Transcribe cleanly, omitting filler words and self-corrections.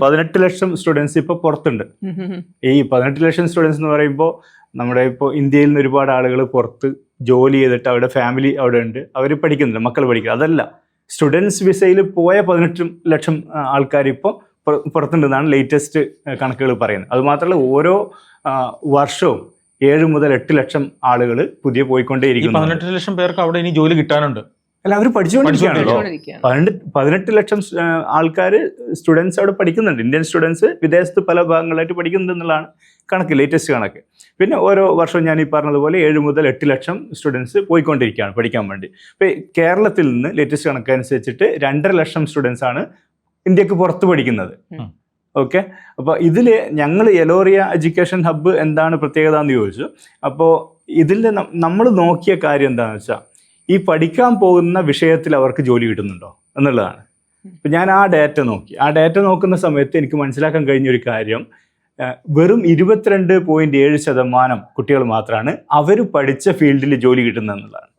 18 ലക്ഷം students ഇപ്പോൾ പുറത്തുണ്ട്. ഈ 18 ലക്ഷം സ്റ്റുഡൻസ് എന്ന് പറയുമ്പോൾ നമ്മുടെ ഇപ്പോൾ ഇന്ത്യയിൽ നിന്ന് ഒരുപാട് ആളുകൾ പുറത്ത് ജോലി ചെയ്തിട്ട് അവരുടെ ഫാമിലി അവിടെ ഉണ്ട്, അവർ പഠിക്കുന്നില്ല, മക്കൾ പഠിക്കുക. അതല്ല, സ്റ്റുഡൻസ് വിസയിൽ പോയ 18 ലക്ഷം ആൾക്കാർ ഇപ്പോൾ പുറത്തുണ്ടെന്നാണ് ലേറ്റസ്റ്റ് കണക്കുകൾ പറയുന്നത്. അതുമാത്രമല്ല, ഓരോ വർഷവും 7 മുതൽ 8 ലക്ഷം ആളുകൾ പുതിയ പോയിക്കൊണ്ടേയിരിക്കുന്നു. 18 ലക്ഷം പേർക്ക് അവിടെ ഇനി ജോലി കിട്ടാനുണ്ട്. അല്ല, അവർ പഠിച്ചുകൊണ്ടിരിക്കുകയാണല്ലോ. 18 ലക്ഷം ആൾക്കാർ സ്റ്റുഡൻസ് അവിടെ പഠിക്കുന്നുണ്ട്. ഇന്ത്യൻ സ്റ്റുഡൻസ് വിദേശത്ത് പല ഭാഗങ്ങളായിട്ട് പഠിക്കുന്നുണ്ട് എന്നുള്ളതാണ് കണക്ക്, ലേറ്റസ്റ്റ് കണക്ക്. പിന്നെ ഓരോ വർഷവും ഞാൻ ഈ പറഞ്ഞതുപോലെ 7 മുതൽ 8 ലക്ഷം സ്റ്റുഡൻസ് പോയിക്കൊണ്ടിരിക്കുകയാണ് പഠിക്കാൻ വേണ്ടി. ഇപ്പോൾ കേരളത്തിൽ നിന്ന് ലേറ്റസ്റ്റ് കണക്ക് അനുസരിച്ചിട്ട് 2.5 ലക്ഷം സ്റ്റുഡൻസ് ആണ് ഇന്ത്യക്ക് പുറത്ത് പഠിക്കുന്നത്. ഓക്കെ, അപ്പോൾ ഇതിൽ ഞങ്ങൾ എലോറിയ എഡ്യൂക്കേഷൻ ഹബ്ബ് എന്താണ് പ്രത്യേകത എന്ന് ചോദിച്ചു. അപ്പോൾ ഇതിൽ നമ്മൾ നോക്കിയ കാര്യം എന്താണെന്ന് വെച്ചാൽ, ഈ പഠിക്കാൻ പോകുന്ന വിഷയത്തിൽ അവർക്ക് ജോലി കിട്ടുന്നുണ്ടോ എന്നുള്ളതാണ്. ഇപ്പം ഞാൻ ആ ഡാറ്റ നോക്കി. ആ ഡാറ്റ നോക്കുന്ന സമയത്ത് എനിക്ക് മനസ്സിലാക്കാൻ കഴിഞ്ഞൊരു കാര്യം, വെറും 22.7% കുട്ടികൾ മാത്രമാണ് അവർ പഠിച്ച ഫീൽഡിൽ ജോലി കിട്ടുന്നത് എന്നുള്ളതാണ്.